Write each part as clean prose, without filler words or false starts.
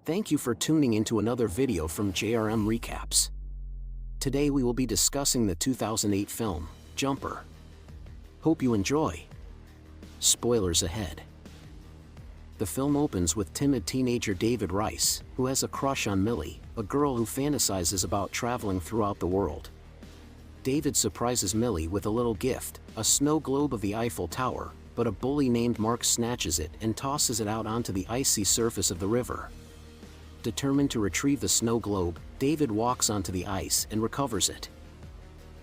Thank you for tuning into another video from JRM Recaps. Today we will be discussing the 2008 film, Jumper. Hope you enjoy. Spoilers ahead. The film opens with timid teenager David Rice, who has a crush on Millie, a girl who fantasizes about traveling throughout the world. David surprises Millie with a little gift, a snow globe of the Eiffel Tower, but a bully named Mark snatches it and tosses it out onto the icy surface of the river. Determined to retrieve the snow globe, David walks onto the ice and recovers it.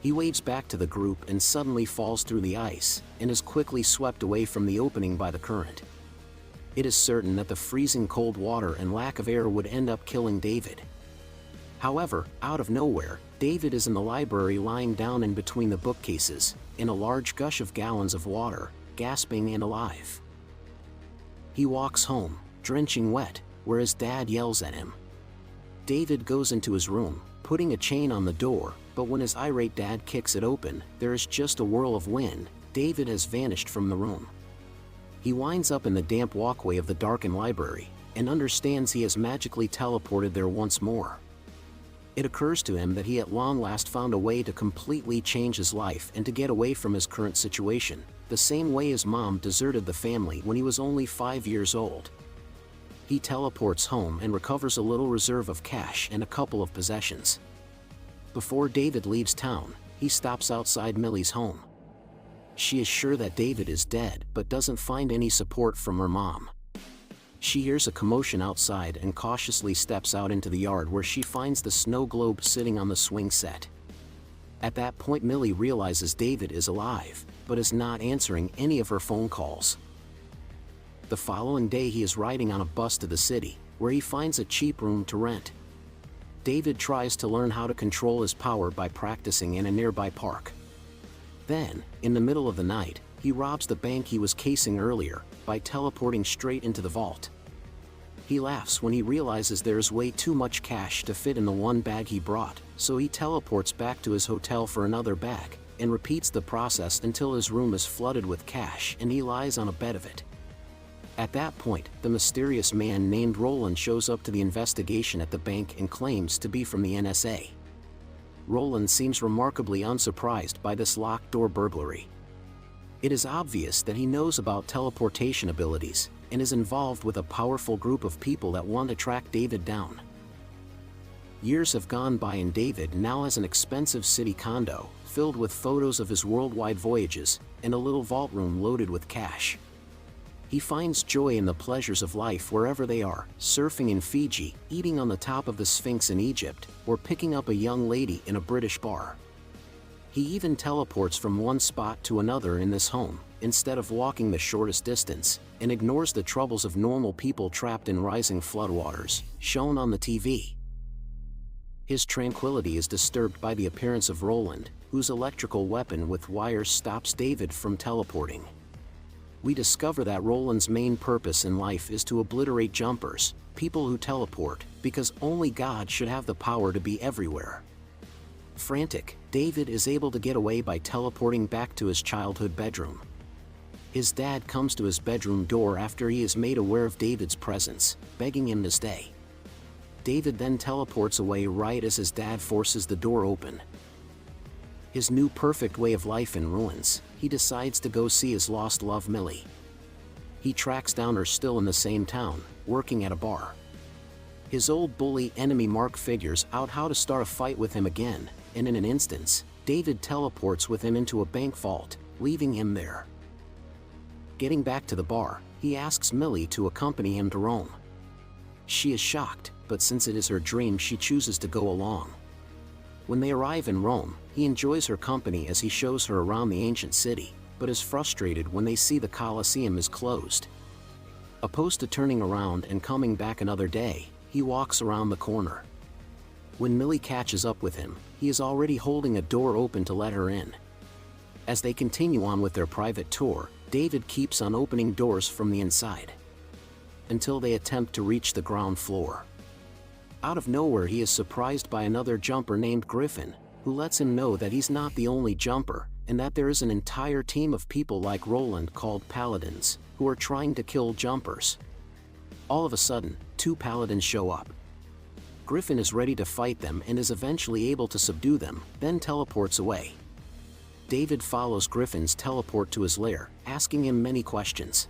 He waves back to the group and suddenly falls through the ice, and is quickly swept away from the opening by the current. It is certain that the freezing cold water and lack of air would end up killing David. However, out of nowhere, David is in the library lying down in between the bookcases, in a large gush of gallons of water, gasping and alive. He walks home, drenching wet, where his dad yells at him. David goes into his room, putting a chain on the door, but when his irate dad kicks it open, there is just a whirl of wind. David has vanished from the room. He winds up in the damp walkway of the darkened library, and understands he has magically teleported there once more. It occurs to him that he at long last found a way to completely change his life and to get away from his current situation, the same way his mom deserted the family when he was only 5 years old. He teleports home and recovers a little reserve of cash and a couple of possessions. Before David leaves town, he stops outside Millie's home. She is sure that David is dead but doesn't find any support from her mom. She hears a commotion outside and cautiously steps out into the yard where she finds the snow globe sitting on the swing set. At that point, Millie realizes David is alive, but is not answering any of her phone calls. The following day he is riding on a bus to the city, where he finds a cheap room to rent. David tries to learn how to control his power by practicing in a nearby park. Then, in the middle of the night, he robs the bank he was casing earlier, by teleporting straight into the vault. He laughs when he realizes there is way too much cash to fit in the one bag he brought, so he teleports back to his hotel for another bag, and repeats the process until his room is flooded with cash and he lies on a bed of it. At that point, the mysterious man named Roland shows up to the investigation at the bank and claims to be from the NSA. Roland seems remarkably unsurprised by this locked door burglary. It is obvious that he knows about teleportation abilities, and is involved with a powerful group of people that want to track David down. Years have gone by and David now has an expensive city condo, filled with photos of his worldwide voyages, and a little vault room loaded with cash. He finds joy in the pleasures of life wherever they are, surfing in Fiji, eating on the top of the Sphinx in Egypt, or picking up a young lady in a British bar. He even teleports from one spot to another in this home, instead of walking the shortest distance, and ignores the troubles of normal people trapped in rising floodwaters, shown on the TV. His tranquility is disturbed by the appearance of Roland, whose electrical weapon with wires stops David from teleporting. We discover that Roland's main purpose in life is to obliterate jumpers, people who teleport, because only God should have the power to be everywhere. Frantic, David is able to get away by teleporting back to his childhood bedroom. His dad comes to his bedroom door after he is made aware of David's presence, begging him to stay. David then teleports away right as his dad forces the door open. His new perfect way of life in ruins, he decides to go see his lost love Millie. He tracks down her still in the same town, working at a bar. His old bully enemy Mark figures out how to start a fight with him again, and in an instance, David teleports with him into a bank vault, leaving him there. Getting back to the bar, he asks Millie to accompany him to Rome. She is shocked, but since it is her dream, she chooses to go along. When they arrive in Rome, he enjoys her company as he shows her around the ancient city, but is frustrated when they see the Colosseum is closed. Opposed to turning around and coming back another day, he walks around the corner. When Millie catches up with him, he is already holding a door open to let her in. As they continue on with their private tour, David keeps on opening doors from the inside, until they attempt to reach the ground floor. Out of nowhere, he is surprised by another jumper named Griffin, who lets him know that he's not the only jumper, and that there is an entire team of people like Roland called Paladins, who are trying to kill jumpers. All of a sudden, two Paladins show up. Griffin is ready to fight them and is eventually able to subdue them, then teleports away. David follows Griffin's teleport to his lair, asking him many questions.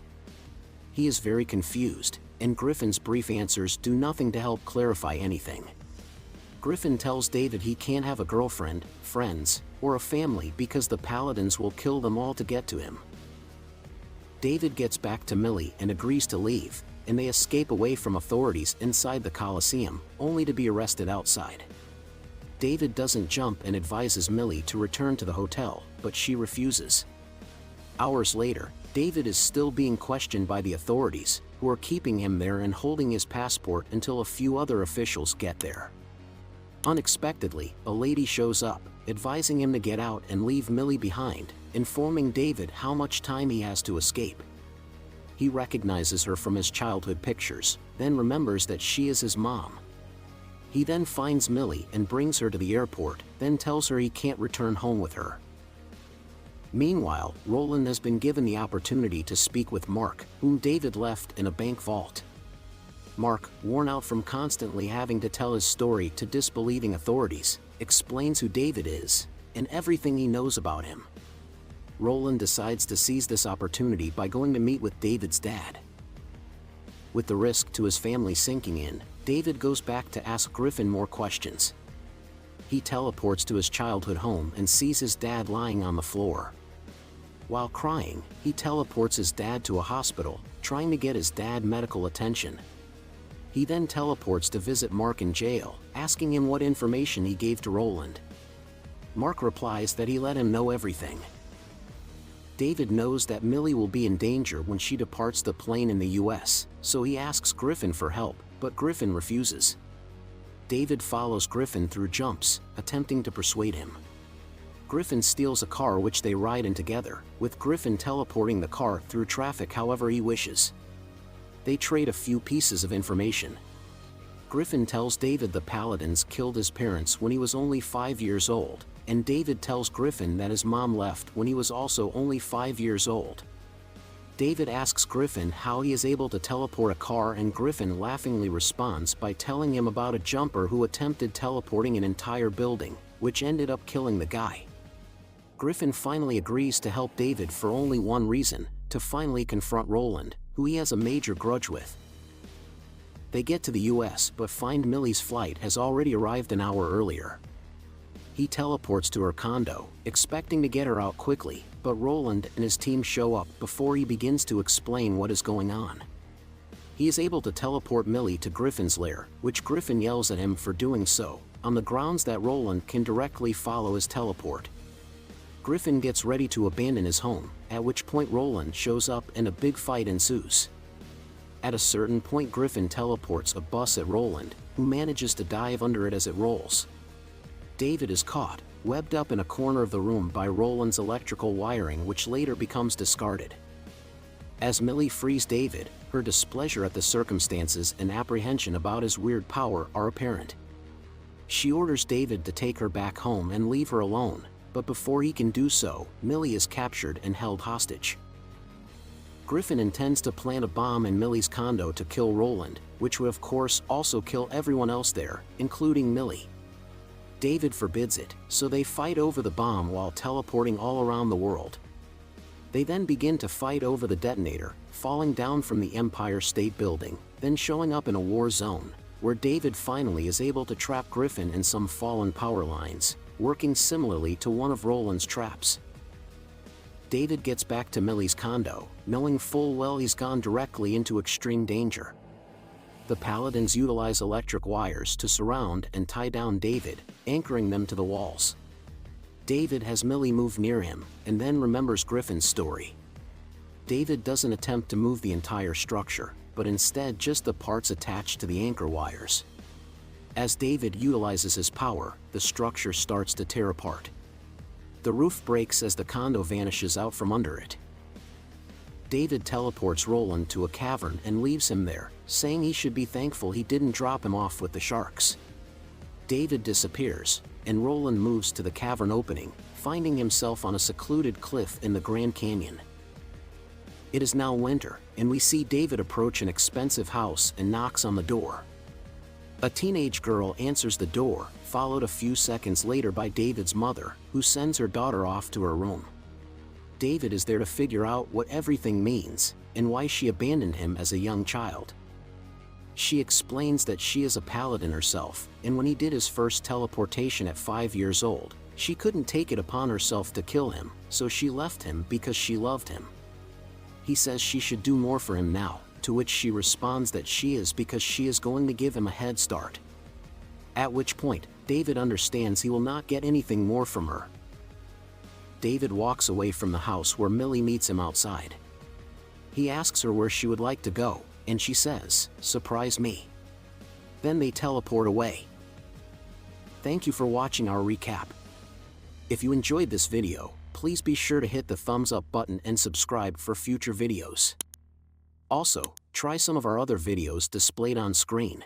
He is very confused, and Griffin's brief answers do nothing to help clarify anything. Griffin tells David he can't have a girlfriend, friends, or a family because the Paladins will kill them all to get to him. David gets back to Millie and agrees to leave, and they escape away from authorities inside the Coliseum, only to be arrested outside. David doesn't jump and advises Millie to return to the hotel, but she refuses. Hours later, David is still being questioned by the authorities, who are keeping him there and holding his passport until a few other officials get there. Unexpectedly, a lady shows up, advising him to get out and leave Millie behind, informing David how much time he has to escape. He recognizes her from his childhood pictures, then remembers that she is his mom. He then finds Millie and brings her to the airport, then tells her he can't return home with her. Meanwhile, Roland has been given the opportunity to speak with Mark, whom David left in a bank vault. Mark, worn out from constantly having to tell his story to disbelieving authorities, explains who David is, and everything he knows about him. Roland decides to seize this opportunity by going to meet with David's dad. With the risk to his family sinking in, David goes back to ask Griffin more questions. He teleports to his childhood home and sees his dad lying on the floor. While crying, he teleports his dad to a hospital, trying to get his dad medical attention. He then teleports to visit Mark in jail, asking him what information he gave to Roland. Mark replies that he let him know everything. David knows that Millie will be in danger when she departs the plane in the US, so he asks Griffin for help, but Griffin refuses. David follows Griffin through jumps, attempting to persuade him. Griffin steals a car which they ride in together, with Griffin teleporting the car through traffic however he wishes. They trade a few pieces of information. Griffin tells David the Paladins killed his parents when he was only 5 years old, and David tells Griffin that his mom left when he was also only 5 years old. David asks Griffin how he is able to teleport a car, and Griffin laughingly responds by telling him about a jumper who attempted teleporting an entire building, which ended up killing the guy. Griffin finally agrees to help David for only one reason, to finally confront Roland, who he has a major grudge with. They get to the US but find Millie's flight has already arrived an hour earlier. He teleports to her condo, expecting to get her out quickly, but Roland and his team show up before he begins to explain what is going on. He is able to teleport Millie to Griffin's lair, which Griffin yells at him for doing so, on the grounds that Roland can directly follow his teleport. Griffin gets ready to abandon his home, at which point Roland shows up and a big fight ensues. At a certain point, Griffin teleports a bus at Roland, who manages to dive under it as it rolls. David is caught, webbed up in a corner of the room by Roland's electrical wiring, which later becomes discarded. As Millie frees David, her displeasure at the circumstances and apprehension about his weird power are apparent. She orders David to take her back home and leave her alone, but before he can do so, Millie is captured and held hostage. Griffin intends to plant a bomb in Millie's condo to kill Roland, which would of course also kill everyone else there, including Millie. David forbids it, so they fight over the bomb while teleporting all around the world. They then begin to fight over the detonator, falling down from the Empire State Building, then showing up in a war zone, where David finally is able to trap Griffin in some fallen power lines, working similarly to one of Roland's traps. David gets back to Millie's condo, knowing full well he's gone directly into extreme danger. The Paladins utilize electric wires to surround and tie down David, anchoring them to the walls. David has Millie move near him, and then remembers Griffin's story. David doesn't attempt to move the entire structure, but instead just the parts attached to the anchor wires. As David utilizes his power, the structure starts to tear apart. The roof breaks as the condo vanishes out from under it. David teleports Roland to a cavern and leaves him there, saying he should be thankful he didn't drop him off with the sharks. David disappears, and Roland moves to the cavern opening, finding himself on a secluded cliff in the Grand Canyon. It is now winter, and we see David approach an expensive house and knocks on the door. A teenage girl answers the door, followed a few seconds later by David's mother, who sends her daughter off to her room. David is there to figure out what everything means, and why she abandoned him as a young child. She explains that she is a paladin herself, and when he did his first teleportation at 5 years old, she couldn't take it upon herself to kill him, so she left him because she loved him. He says she should do more for him now, to which she responds that she is because she is going to give him a head start. At which point, David understands he will not get anything more from her. David walks away from the house where Millie meets him outside. He asks her where she would like to go, and she says, "Surprise me." Then they teleport away. Thank you for watching our recap. If you enjoyed this video, please be sure to hit the thumbs up button and subscribe for future videos. Also, try some of our other videos displayed on screen.